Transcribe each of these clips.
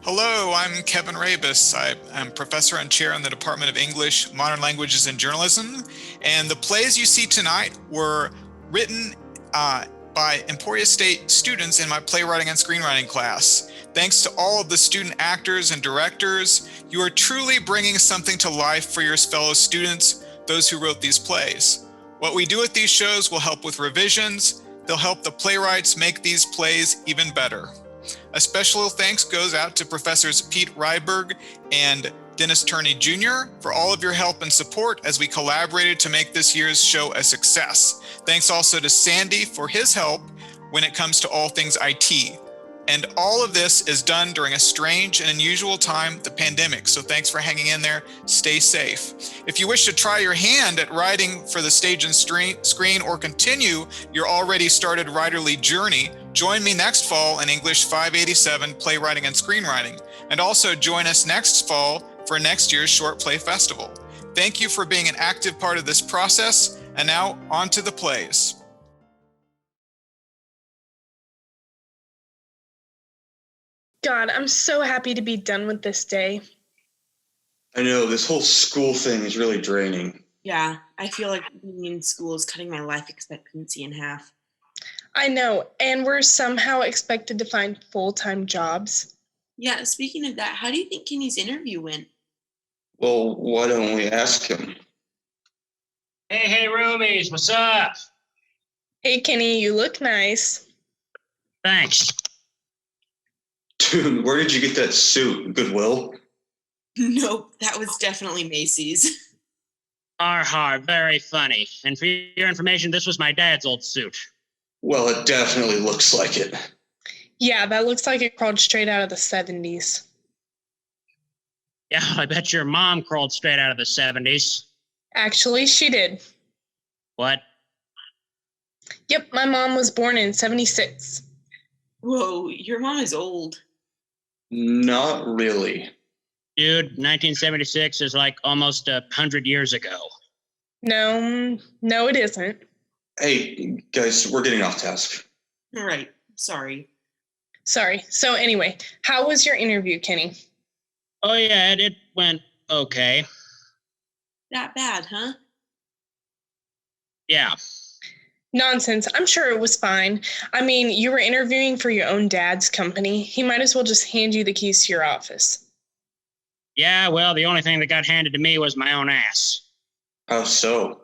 Hello, I'm Kevin Rabus. I'm professor and chair in the Department of English, Modern Languages, and Journalism. And the plays you see tonight were written by Emporia State students in my playwriting and screenwriting class. Thanks to all of the student actors and directors, you are truly bringing something to life for your fellow students, those who wrote these plays. What we do at these shows will help with revisions. They'll help the playwrights make these plays even better. A special thanks goes out to Professors Pete Ryberg and Dennis Turney Jr. for all of your help and support as we collaborated to make this year's show a success. Thanks also to Sandy for his help when it comes to all things IT. And all of this is done during a strange and unusual time, the pandemic. So thanks for hanging in there. Stay safe. If you wish to try your hand at writing for the stage and screen or continue your already started writerly journey, join me next fall in English 587 Playwriting and Screenwriting. And also join us next fall for next year's Short Play Festival. Thank you for being an active part of this process. And now on to the plays. God, I'm so happy to be done with this day. I know, this whole school thing is really draining. Yeah, I feel like being in school is cutting my life expectancy in half. I know, and we're somehow expected to find full-time jobs. Yeah, speaking of that, how do you think Kenny's interview went? Well, why don't we ask him? Hey, roomies, what's up? Hey, Kenny, you look nice. Thanks. Dude, where did you get that suit? Goodwill? Nope, that was definitely Macy's. Har, very funny. And for your information, this was my dad's old suit. Well, it definitely looks like it. Yeah, that looks like it crawled straight out of the 70s. Yeah, I bet your mom crawled straight out of the 70s. Actually, she did. What? Yep, my mom was born in 76. Whoa, your mom is old. Not really. Dude, 1976 is like almost 100 years ago. No, it isn't. Hey, guys, we're getting off task. All right, sorry. Sorry. So anyway, how was your interview, Kenny? Oh yeah, it went okay. That bad, huh? Yeah. Nonsense. I'm sure it was fine. I mean, you were interviewing for your own dad's company. He might as well just hand you the keys to your office. Yeah, well, the only thing that got handed to me was my own ass. How so?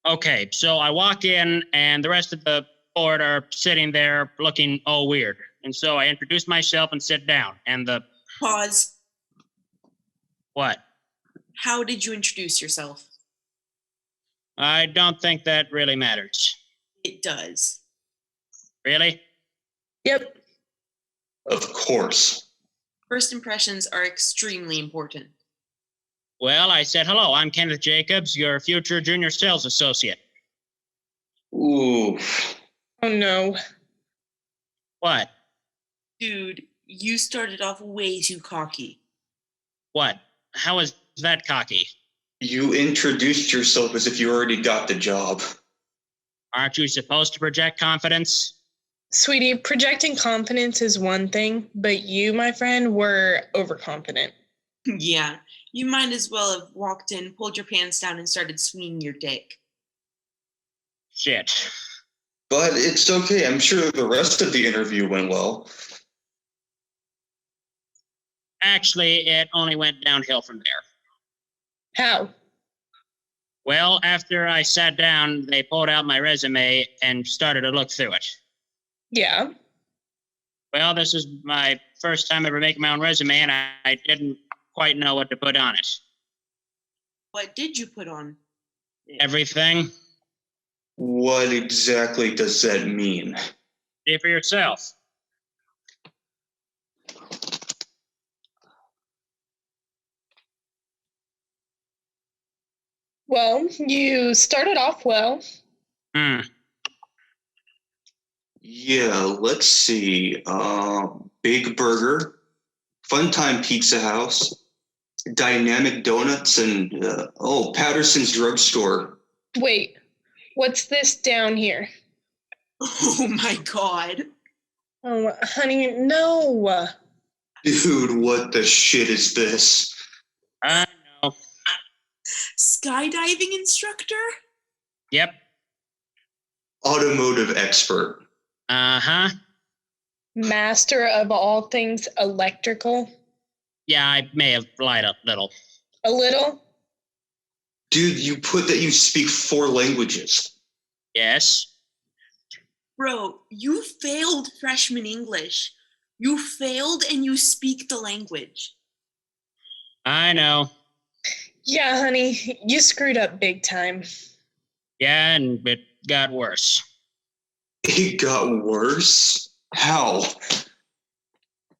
Okay, so I walk in, and the rest of the board are sitting there looking all weird. And so I introduce myself and sit down, and the... Pause. What? How did you introduce yourself? I don't think that really matters. It does. Really? Yep. Of course. First impressions are extremely important. Well, I said, hello, I'm Kenneth Jacobs, your future junior sales associate. Ooh. Oh, no. What? Dude, you started off way too cocky. What? How is that cocky? You introduced yourself as if you already got the job. Aren't you supposed to project confidence? Sweetie, projecting confidence is one thing, but you, my friend, were overconfident. Yeah, you might as well have walked in, pulled your pants down, and started swinging your dick. Shit. But it's okay. I'm sure the rest of the interview went well. Actually, it only went downhill from there. How? Well, after I sat down, they pulled out my resume and started to look through it. Yeah. Well, this is my first time ever making my own resume, and I didn't quite know what to put on it. What did you put on? Everything. What exactly does that mean? See for yourself. Well, you started off well. Yeah, let's see. Big Burger, Funtime Pizza House, Dynamic Donuts, and Patterson's Drugstore. Wait, what's this down here? Oh my God. Oh, honey, no. Dude, what the shit is this? I know. Skydiving instructor? Yep. Automotive expert. Uh-huh. Master of all things electrical. Yeah, I may have lied a little. A little? Dude, you put that you speak 4 languages. Yes. Bro, you failed freshman English. You failed and you speak the language. I know. Yeah, honey, you screwed up big time. Yeah, and it got worse. It got worse? How?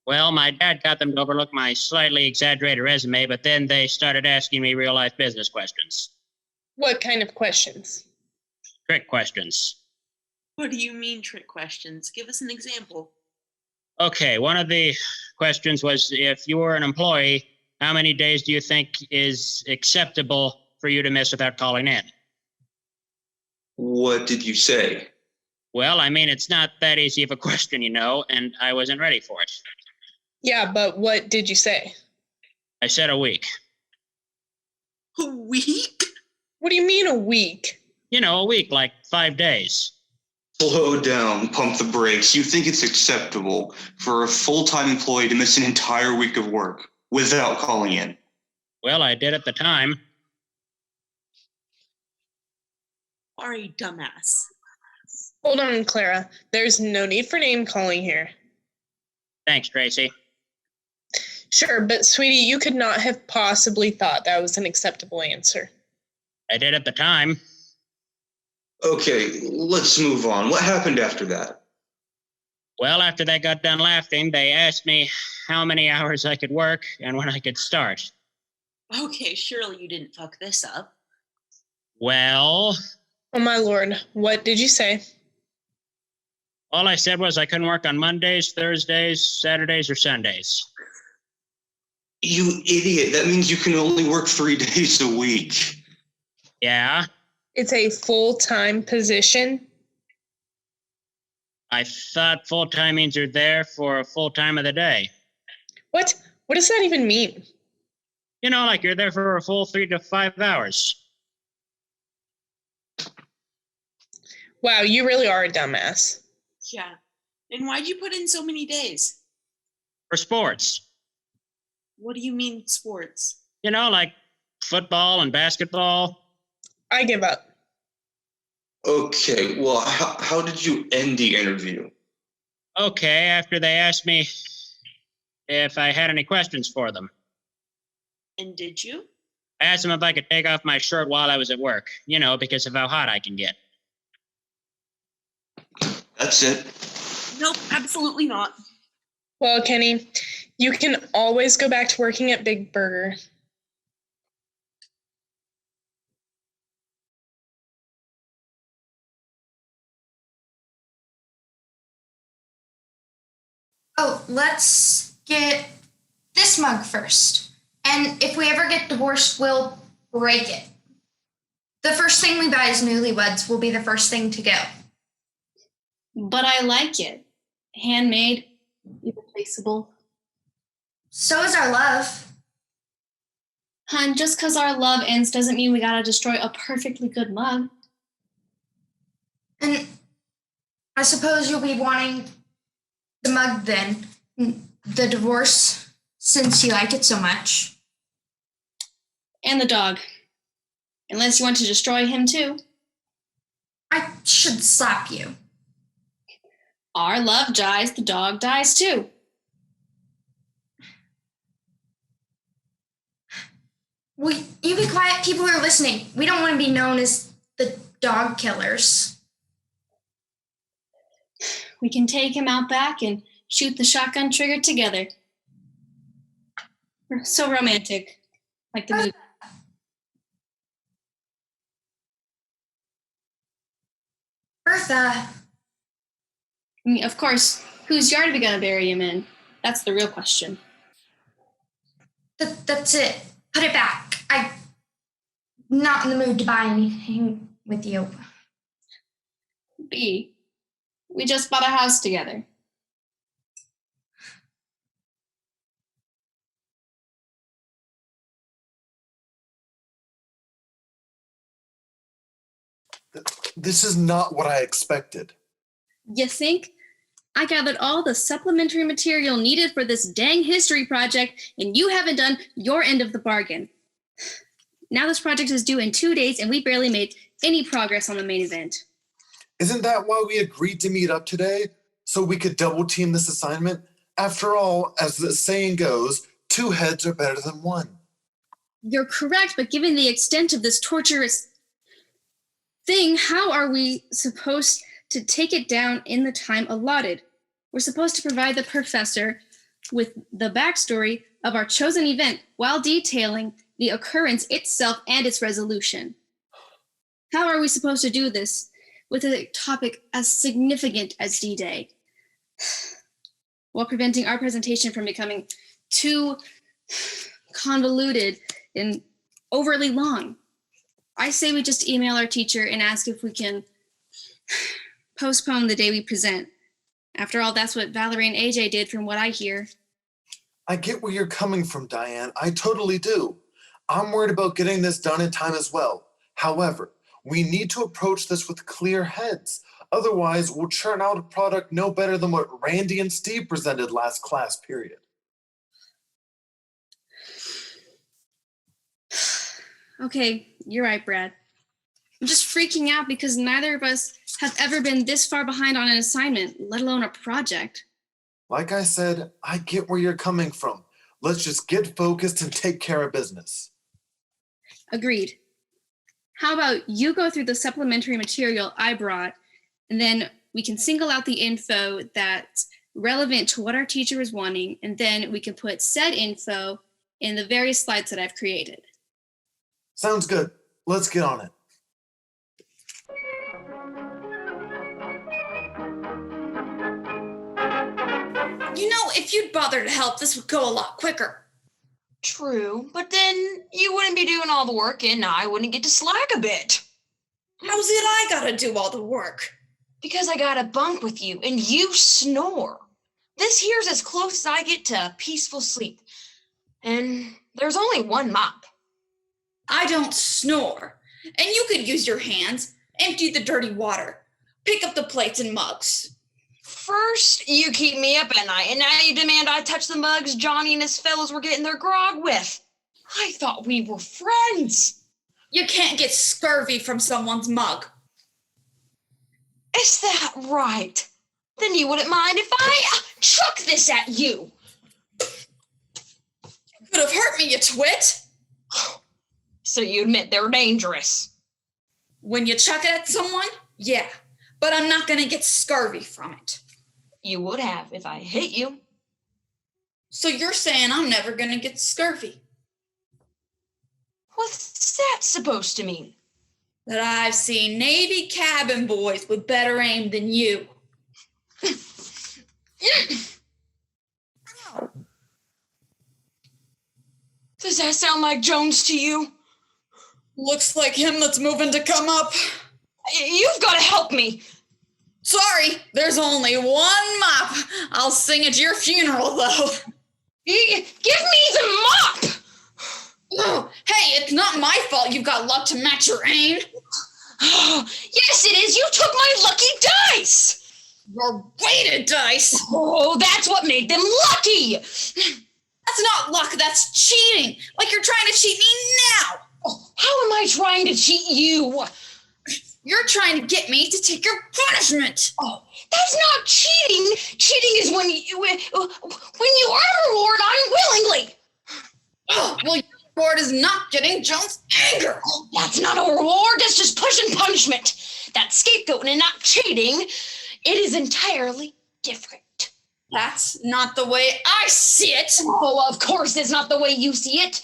Well, my dad got them to overlook my slightly exaggerated resume, but then they started asking me real-life business questions. What kind of questions? Trick questions. What do you mean trick questions? Give us an example. Okay, one of the questions was, if you were an employee, how many days do you think is acceptable for you to miss without calling in? What did you say? Well, I mean, it's not that easy of a question, you know, and I wasn't ready for it. Yeah, but what did you say? I said a week. A week? What do you mean a week? You know, a week, like 5 days. Slow down, pump the brakes. You think it's acceptable for a full-time employee to miss an entire week of work without calling in? Well, I did at the time. Are a dumbass. Hold on, Clara. There's no need for name calling here. Thanks, Tracy. Sure, but sweetie, you could not have possibly thought that was an acceptable answer. I did at the time. Okay, let's move on. What happened after that? Well, after they got done laughing, they asked me how many hours I could work and when I could start. Okay, surely you didn't fuck this up. Well, Oh my lord, what did you say? all I said was I couldn't work on Mondays, Thursdays, Saturdays, or Sundays. You idiot. That means you can only work 3 days a week. Yeah, It's a full-time position. I thought full-time means you're there for a full time of the day. What? What does that even mean? You know, like you're there for a full 3 to 5 hours. Wow, you really are a dumbass. Yeah. And why'd you put in so many days? For sports. What do you mean sports? You know, like football and basketball. I give up. Okay, well, how did you end the interview? Okay, after they asked me if I had any questions for them. And did you? I asked them if I could take off my shirt while I was at work, you know, because of how hot I can get. That's it. Nope, absolutely not. Well, Kenny, you can always go back to working at Big Burger. Oh, let's get this mug first. And if we ever get divorced, we'll break it. The first thing we buy as newlyweds will be the first thing to go. But I like it. Handmade, irreplaceable. So is our love. Hun, just because our love ends doesn't mean we gotta destroy a perfectly good mug. And I suppose you'll be wanting the mug then, the divorce, since you like it so much. And the dog. Unless you want to destroy him too. I should slap you. Our love dies, the dog dies too. You be quiet, people are listening. We don't want to be known as the dog killers. We can take him out back and shoot the shotgun trigger together. We're so romantic. Like the movie. Bertha, I mean, of course, whose yard are we gonna bury him in? That's the real question. that's it. Put it back. I'm not in the mood to buy anything with you. B, we just bought a house together. This is not what I expected. You think? I gathered all the supplementary material needed for this dang history project, and you haven't done your end of the bargain. Now this project is due in 2 days, and we barely made any progress on the main event. Isn't that why we agreed to meet up today? So we could double team this assignment? After all, as the saying goes, 2 heads are better than 1. You're correct, but given the extent of this torturous thing, how are we supposed to take it down in the time allotted? We're supposed to provide the professor with the backstory of our chosen event while detailing the occurrence itself and its resolution. How are we supposed to do this with a topic as significant as D-Day, while preventing our presentation from becoming too convoluted and overly long? I say we just email our teacher and ask if we can postpone the day we present. After all, that's what Valerie and AJ did from what I hear. I get where you're coming from, Diane. I totally do. I'm worried about getting this done in time as well. However, we need to approach this with clear heads. Otherwise, we'll churn out a product no better than what Randy and Steve presented last class period. Okay, you're right, Brad. I'm just freaking out because neither of us have ever been this far behind on an assignment, let alone a project. Like I said, I get where you're coming from. Let's just get focused and take care of business. Agreed. How about you go through the supplementary material I brought, and then we can single out the info that's relevant to what our teacher is wanting, and then we can put said info in the various slides that I've created. Sounds good. Let's get on it. You know, if you'd bother to help, this would go a lot quicker. True, but then you wouldn't be doing all the work and I wouldn't get to slack a bit. How's it I gotta do all the work? Because I gotta bunk with you and you snore. This here's as close as I get to peaceful sleep. And there's only one mop. I don't snore. And you could use your hands, empty the dirty water, pick up the plates and mugs. First, you keep me up at night, and now you demand I touch the mugs Johnny and his fellows were getting their grog with. I thought we were friends. You can't get scurvy from someone's mug. Is that right? Then you wouldn't mind if I chuck this at you. You could have hurt me, you twit. So you admit they're dangerous? When you chuck it at someone, yeah. But I'm not gonna get scurvy from it. You would have if I hit you. So you're saying I'm never gonna get scurvy? What's that supposed to mean? That I've seen Navy cabin boys with better aim than you. Does that sound like Jones to you? Looks like him that's moving to come up. You've got to help me. Sorry, there's only one mop. I'll sing at your funeral, though. Give me the mop! Oh, hey, it's not my fault you've got luck to match your aim. Yes, it is. You took my lucky dice. Your weighted dice. Oh, that's what made them lucky. That's not luck, that's cheating. Like you're trying to cheat me now. Oh, how am I trying to cheat you? You're trying to get me to take your punishment. Oh, that's not cheating. Cheating is when you earn a reward unwillingly. Oh, well, your reward is not getting Jones' anger. Oh, that's not a reward. That's just pushing punishment. That's scapegoating and not cheating. It is entirely different. That's not the way I see it. Oh, of course it's not the way you see it.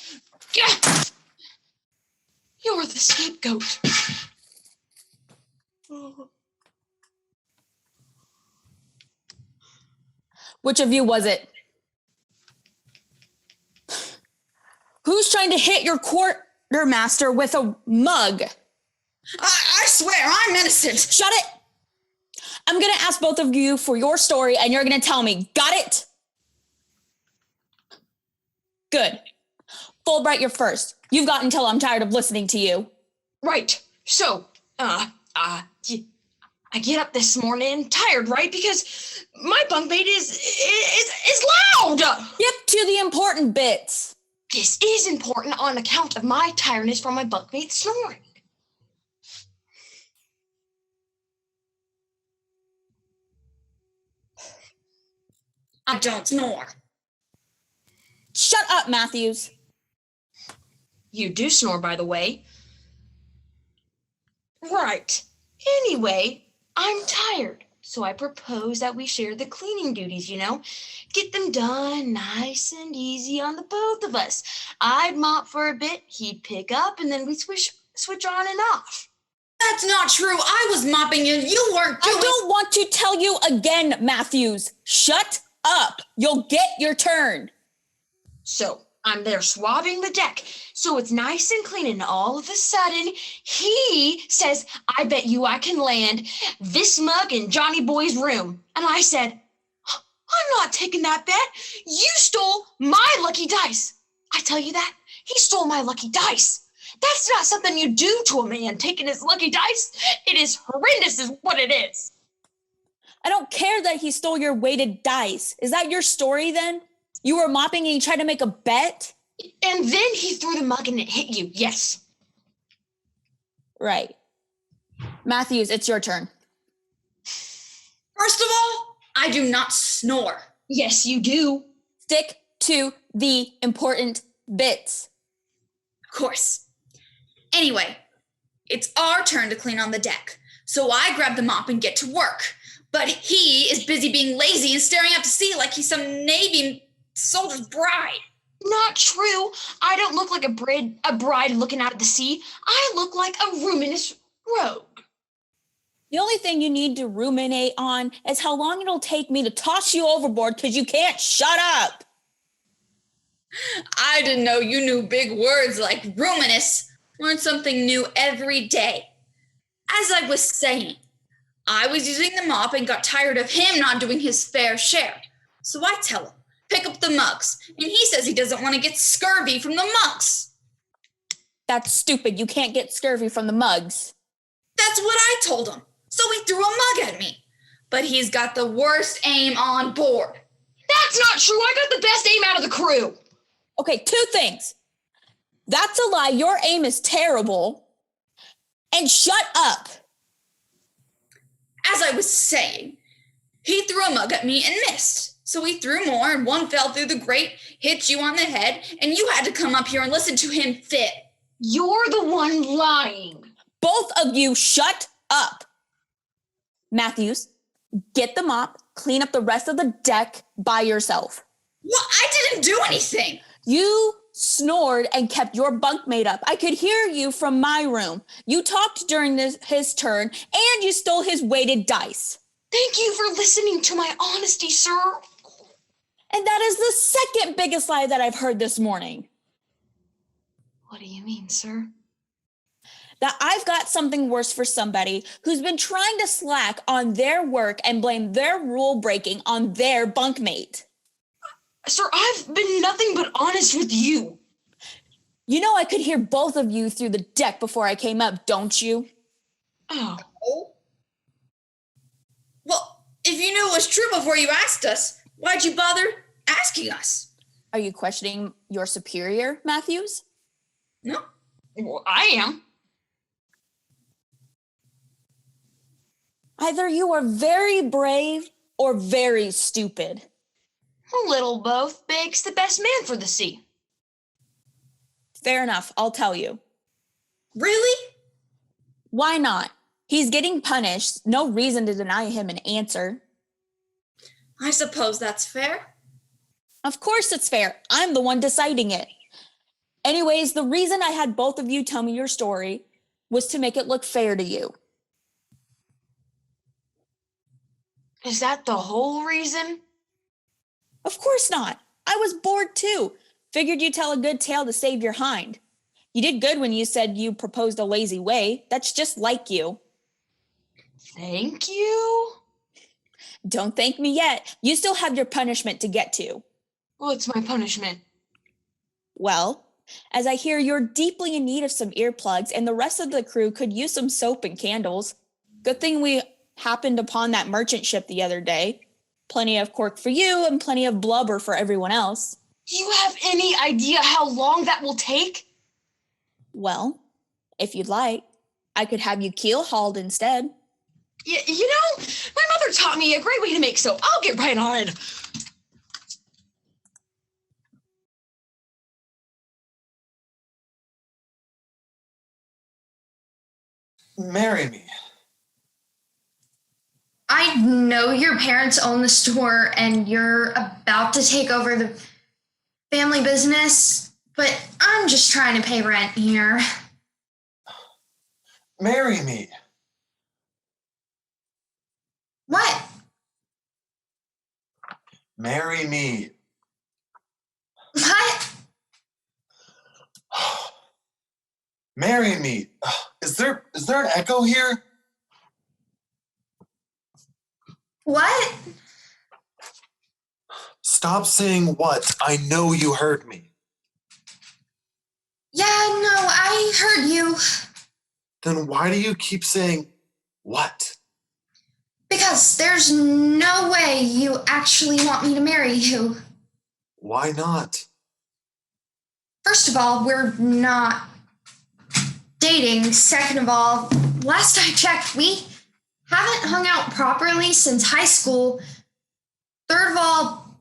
You're the scapegoat. Which of you was it? Who's trying to hit your quartermaster with a mug? I swear, I'm innocent. Shut it. I'm going to ask both of you for your story, and you're going to tell me. Got it? Good. Fulbright, you're first. You've got until I'm tired of listening to you. Right. So, I get up this morning tired, right? Because my bunkmate is loud. Get to the important bits. This is important on account of my tiredness from my bunkmate snoring. I don't snore. Shut up, Matthews. You do snore, by the way. Right. Anyway, I'm tired, so I propose that we share the cleaning duties, Get them done nice and easy on the both of us. I'd mop for a bit, he'd pick up, and then we'd switch on and off. That's not true. I was mopping and you weren't doing. I don't want to tell you again, Matthews. Shut up. You'll get your turn. So I'm there swabbing the deck, so it's nice and clean, and all of a sudden, he says, I bet you I can land this mug in Johnny Boy's room. And I said, I'm not taking that bet. You stole my lucky dice. I tell you that, he stole my lucky dice. That's not something you do to a man, taking his lucky dice. It is horrendous is what it is. I don't care that he stole your weighted dice. Is that your story then? You were mopping and you tried to make a bet? And then he threw the mug and it hit you, yes. Right. Matthews, it's your turn. First of all, I do not snore. Yes, you do. Stick to the important bits. Of course. Anyway, it's our turn to clean on the deck. So I grab the mop and get to work. But he is busy being lazy and staring out to sea like he's some Navy soldier's bride. Not true. I don't look like a bride looking out at the sea. I look like a ruminous rogue. The only thing you need to ruminate on is how long it'll take me to toss you overboard because you can't shut up. I didn't know you knew big words like ruminous. Learn something new every day. As I was saying, I was using the mop and got tired of him not doing his fair share. So I tell him, pick up the mugs, and he says he doesn't want to get scurvy from the mugs. That's stupid. You can't get scurvy from the mugs. That's what I told him. So he threw a mug at me. But he's got the worst aim on board. That's not true. I got the best aim out of the crew. Okay, 2 things. That's a lie. Your aim is terrible. And shut up. As I was saying, he threw a mug at me and missed. So he threw more, and one fell through the grate, hit you on the head, and you had to come up here and listen to him fit. You're the one lying. Both of you shut up. Matthews, get the mop, clean up the rest of the deck by yourself. Well, I didn't do anything. You snored and kept your bunkmate up. I could hear you from my room. You talked during his turn, and you stole his weighted dice. Thank you for listening to my honesty, sir. And that is the second biggest lie that I've heard this morning. What do you mean, sir? That I've got something worse for somebody who's been trying to slack on their work and blame their rule breaking on their bunkmate. Sir, I've been nothing but honest with you. You know I could hear both of you through the deck before I came up, don't you? Oh. Well, if you knew it was true before you asked us, why'd you bother asking us? Are you questioning your superior, Matthews? No. Well, I am. Either you are very brave or very stupid. A little both makes the best man for the sea. Fair enough, I'll tell you. Really? Why not? He's getting punished. No reason to deny him an answer. I suppose that's fair. Of course it's fair. I'm the one deciding it. Anyways, the reason I had both of you tell me your story was to make it look fair to you. Is that the whole reason? Of course not. I was bored too. Figured you'd tell a good tale to save your hind. You did good when you said you proposed a lazy way. That's just like you. Thank you. Don't thank me yet. You still have your punishment to get to. What's my punishment? Well, as I hear you're deeply in need of some earplugs and the rest of the crew could use some soap and candles. Good thing we happened upon that merchant ship the other day. Plenty of cork for you and plenty of blubber for everyone else. Do you have any idea how long that will take? Well, if you'd like, I could have you keel hauled instead. You know, my mother taught me a great way to make soap. I'll get right on it. Marry me. I know your parents own the store and you're about to take over the family business, but I'm just trying to pay rent here. Marry me. What? Marry me. What? Marry me. Is there an echo here? What? Stop saying what. I know you heard me. Yeah, no, I heard you. Then why do you keep saying what? Because there's no way you actually want me to marry you. Why not? First of all, we're not dating. Second of all, last I checked, we haven't hung out properly since high school. Third of all,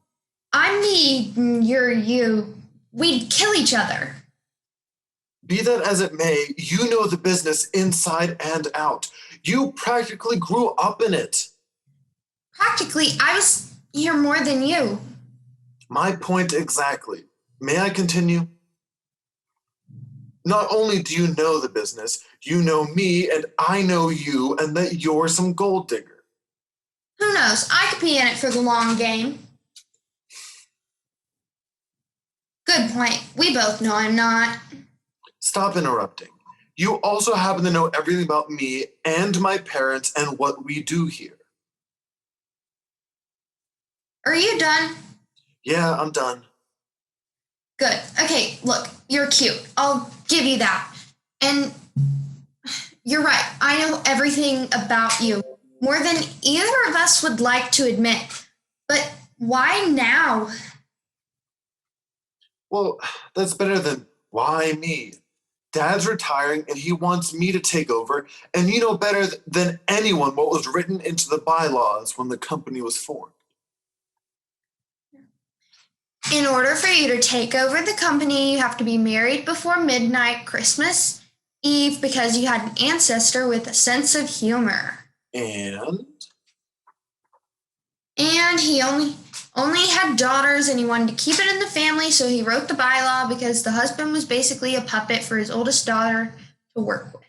I'm me, you're you. We'd kill each other. Be that as it may, you know the business inside and out. You practically grew up in it. Practically, I was here more than you. My point exactly. May I continue? Not only do you know the business, you know me and I know you and that you're some gold digger. Who knows? I could be in it for the long game. Good point. We both know I'm not. Stop interrupting. You also happen to know everything about me and my parents and what we do here. Are you done? Yeah, I'm done. Good. Okay, look, you're cute. I'll give you that. And you're right. I know everything about you. More than either of us would like to admit. But why now? Well, that's better than why me? Dad's retiring and he wants me to take over, and you know better than anyone what was written into the bylaws when the company was formed. In order for you to take over the company, you have to be married before midnight Christmas Eve because you had an ancestor with a sense of humor. And he only had daughters and he wanted to keep it in the family, so he wrote the bylaw because the husband was basically a puppet for his oldest daughter to work with.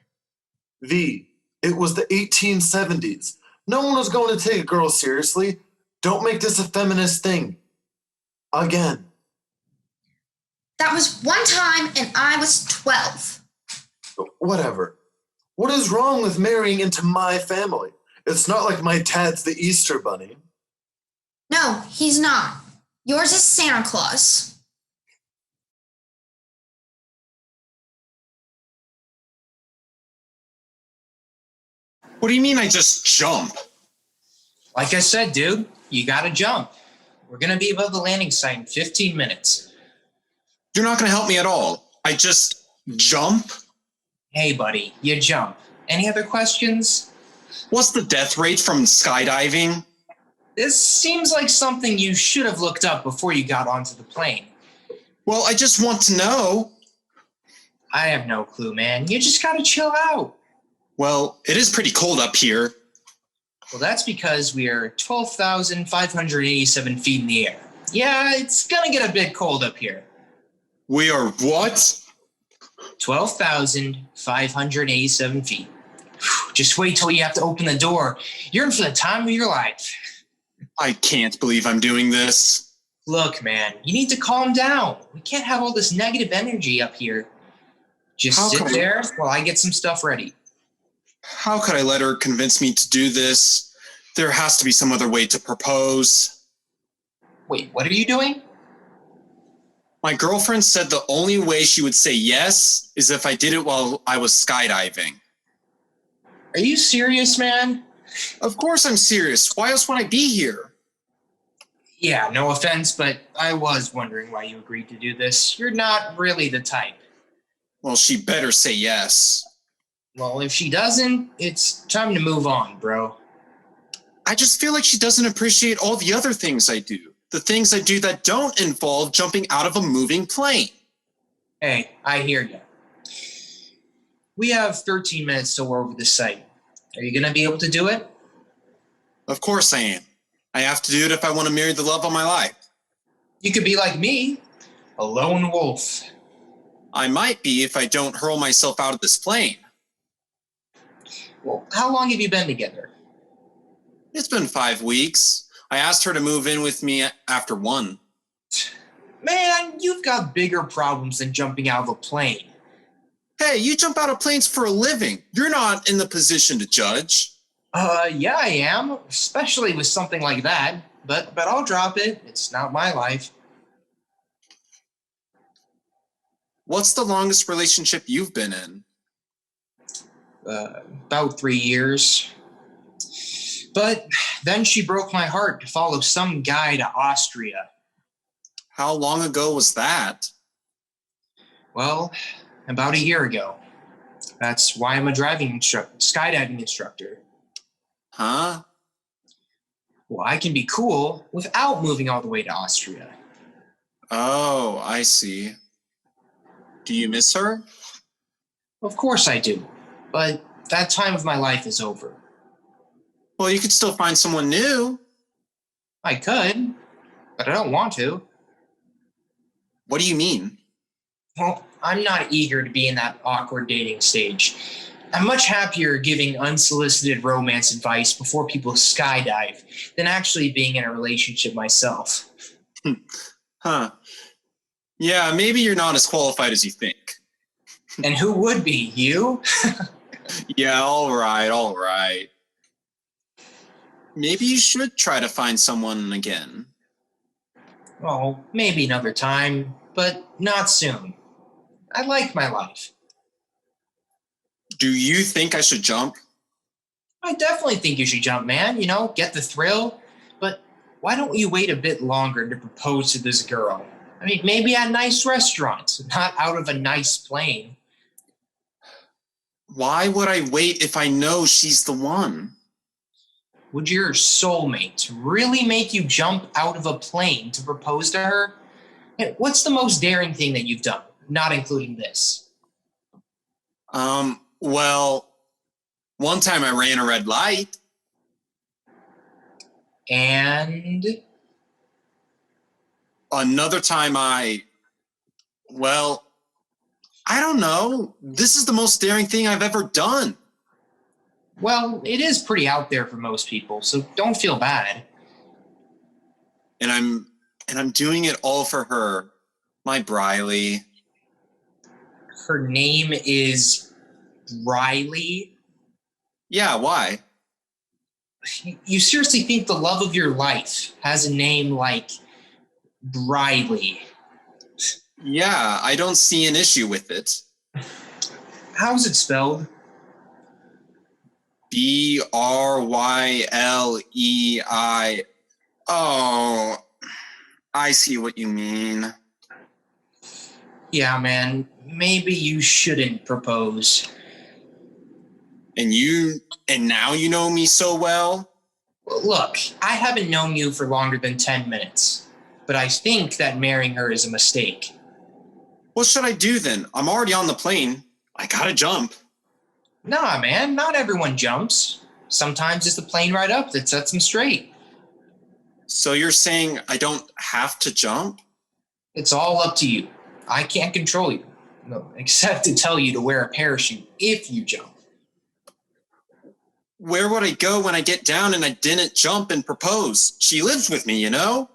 It was the 1870s. No one was going to take a girl seriously. Don't make this a feminist thing. Again. That was one time and I was 12. Whatever. What is wrong with marrying into my family? It's not like my dad's the Easter Bunny. No, he's not. Yours is Santa Claus. What do you mean I just jump? Like I said, dude, you gotta jump. We're gonna be above the landing site in 15 minutes. You're not gonna help me at all. I just jump? Hey, buddy, you jump. Any other questions? What's the death rate from skydiving? This seems like something you should have looked up before you got onto the plane. Well, I just want to know. I have no clue, man. You just gotta chill out. Well, it is pretty cold up here. Well, that's because we are 12,587 feet in the air. Yeah, it's gonna get a bit cold up here. We are what? 12,587 feet. Just wait till you have to open the door. You're in for the time of your life. I can't believe I'm doing this. Look, man, you need to calm down. We can't have all this negative energy up here. Just sit there while I get some stuff ready. How could I let her convince me to do this? There has to be some other way to propose. Wait, what are you doing? My girlfriend said the only way she would say yes is if I did it while I was skydiving. Are you serious, man? Of course I'm serious. Why else would I be here? Yeah, no offense, but I was wondering why you agreed to do this. You're not really the type. Well, she better say yes. Well, if she doesn't, it's time to move on, bro. I just feel like she doesn't appreciate all the other things I do. The things I do that don't involve jumping out of a moving plane. Hey, I hear you. We have 13 minutes till we're over the site. Are you going to be able to do it? Of course I am. I have to do it if I want to marry the love of my life. You could be like me, a lone wolf. I might be if I don't hurl myself out of this plane. Well, how long have you been together? It's been 5 weeks. I asked her to move in with me after 1. Man, you've got bigger problems than jumping out of a plane. Hey, you jump out of planes for a living. You're not in the position to judge. Yeah, I am, especially with something like that. But I'll drop it. It's not my life. What's the longest relationship you've been in? About 3 years. But then she broke my heart to follow some guy to Austria. How long ago was that? Well, about a year ago. That's why I'm a skydiving instructor. Huh? Well, I can be cool without moving all the way to Austria. Oh, I see. Do you miss her? Of course I do. But that time of my life is over. Well, you could still find someone new. I could, but I don't want to. What do you mean? Well, I'm not eager to be in that awkward dating stage. I'm much happier giving unsolicited romance advice before people skydive than actually being in a relationship myself. Huh. Yeah, maybe you're not as qualified as you think. And who would be? You? Yeah, all right. Maybe you should try to find someone again. Oh, maybe another time, but not soon. I like my life. Do you think I should jump? I definitely think you should jump, man. You know, get the thrill. But why don't you wait a bit longer to propose to this girl? I mean, maybe at a nice restaurant, not out of a nice plane. Why would I wait if I know she's the one? Would your soulmate really make you jump out of a plane to propose to her? Hey, what's the most daring thing that you've done, not including this? Well, one time I ran a red light. And? Another time I don't know. This is the most daring thing I've ever done. Well, it is pretty out there for most people, so don't feel bad. And I'm doing it all for her, my Briley. Her name is Riley? Yeah, why? You seriously think the love of your life has a name like Riley? Yeah, I don't see an issue with it. How's it spelled? Brylei. Oh, I see what you mean. Yeah, man, maybe you shouldn't propose. And now you know me so well? Look, I haven't known you for longer than 10 minutes, but I think that marrying her is a mistake. What should I do then? I'm already on the plane. I gotta jump. Nah, man, not everyone jumps. Sometimes it's the plane ride up that sets them straight. So you're saying I don't have to jump? It's all up to you. I can't control you, no, except to tell you to wear a parachute if you jump. Where would I go when I get down and I didn't jump and propose? She lives with me, you know?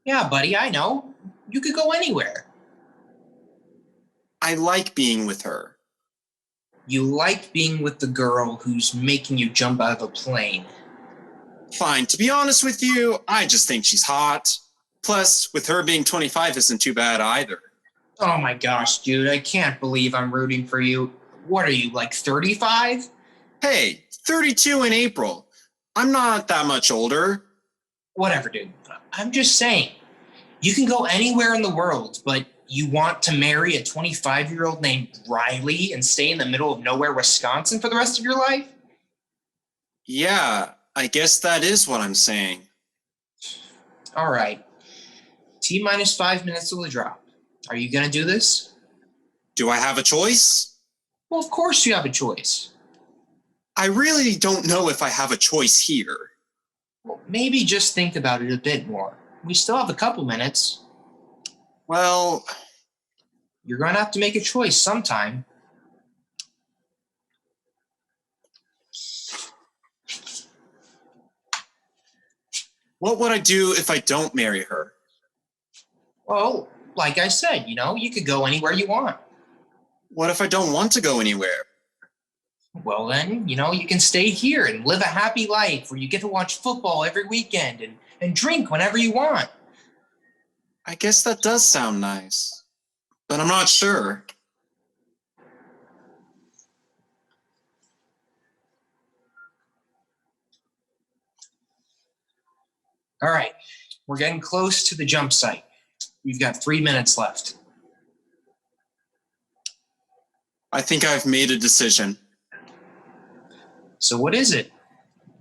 Yeah, buddy, I know. You could go anywhere. I like being with her. You like being with the girl who's making you jump out of a plane. Fine. To be honest with you, I just think she's hot. Plus, with her being 25 isn't too bad either. Oh my gosh, dude, I can't believe I'm rooting for you. What are you, like 35? Hey, 32 in April. I'm not that much older. Whatever, dude. I'm just saying, you can go anywhere in the world, but you want to marry a 25-year-old named Riley and stay in the middle of nowhere, Wisconsin for the rest of your life? Yeah, I guess that is what I'm saying. All right. T-minus 5 minutes till the drop. Are you going to do this? Do I have a choice? Well, of course you have a choice. I really don't know if I have a choice here. Well, maybe just think about it a bit more. We still have a couple minutes. Well, you're going to have to make a choice sometime. What would I do if I don't marry her? Well, like I said, you could go anywhere you want. What if I don't want to go anywhere? Well, then, you can stay here and live a happy life where you get to watch football every weekend and drink whenever you want. I guess that does sound nice, but I'm not sure. All right, we're getting close to the jump site. We've got 3 minutes left. I think I've made a decision. So what is it?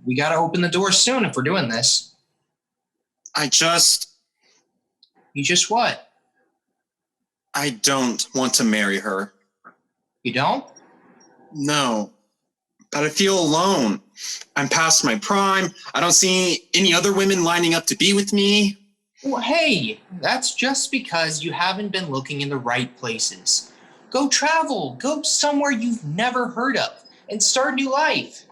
We got to open the door soon if we're doing this. You just what? I don't want to marry her. You don't? No, but I feel alone. I'm past my prime. I don't see any other women lining up to be with me. Well, hey, that's just because you haven't been looking in the right places. Go travel. Go somewhere you've never heard of and start a new life.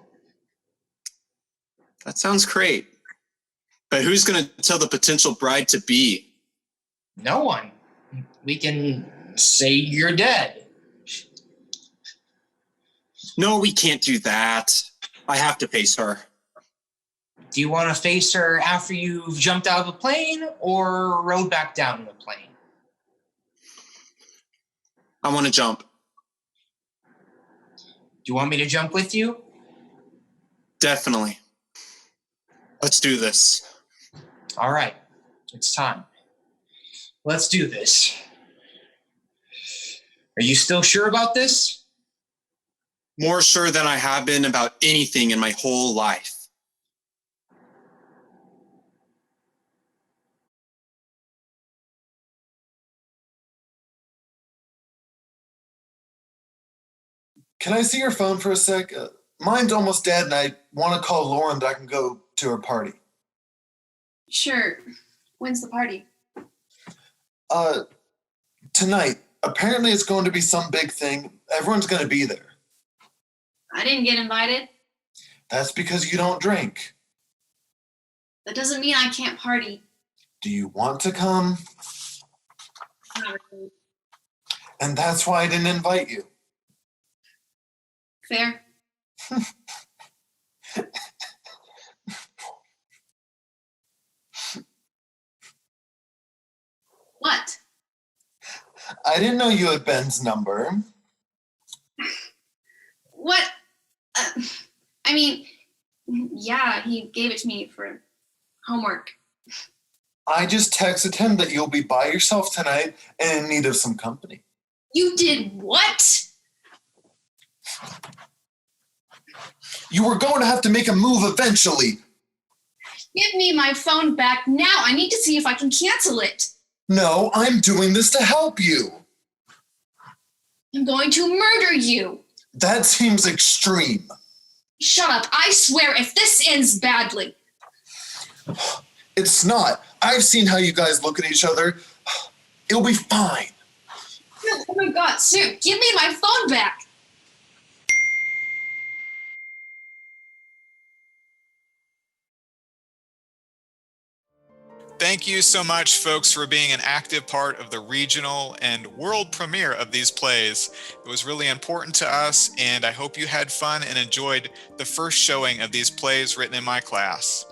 That sounds great. But who's going to tell the potential bride-to-be? No one. We can say you're dead. No, we can't do that. I have to face her. Do you want to face her after you've jumped out of a plane or rode back down in a plane? I want to jump. Do you want me to jump with you? Definitely. Let's do this. All right, it's time. Let's do this. Are you still sure about this? More sure than I have been about anything in my whole life. Can I see your phone for a sec? Mine's almost dead, and I want to call Lauren that I can go to her party. Sure. When's the party? Tonight. Apparently it's going to be some big thing. Everyone's going to be there. I didn't get invited. That's because you don't drink. That doesn't mean I can't party. Do you want to come? Not really. And that's why I didn't invite you. Fair. What? I didn't know you had Ben's number. What? I mean, yeah, he gave it to me for homework. I just texted him that you'll be by yourself tonight and in need of some company. You did what? You were going to have to make a move eventually. Give me my phone back now. I need to see if I can cancel it. No, I'm doing this to help you. I'm going to murder you. That seems extreme. Shut up. I swear if this ends badly. It's not. I've seen how you guys look at each other. It'll be fine. No, oh my God, Sue, give me my phone back. Thank you so much, folks, for being an active part of the regional and world premiere of these plays. It was really important to us, and I hope you had fun and enjoyed the first showing of these plays written in my class.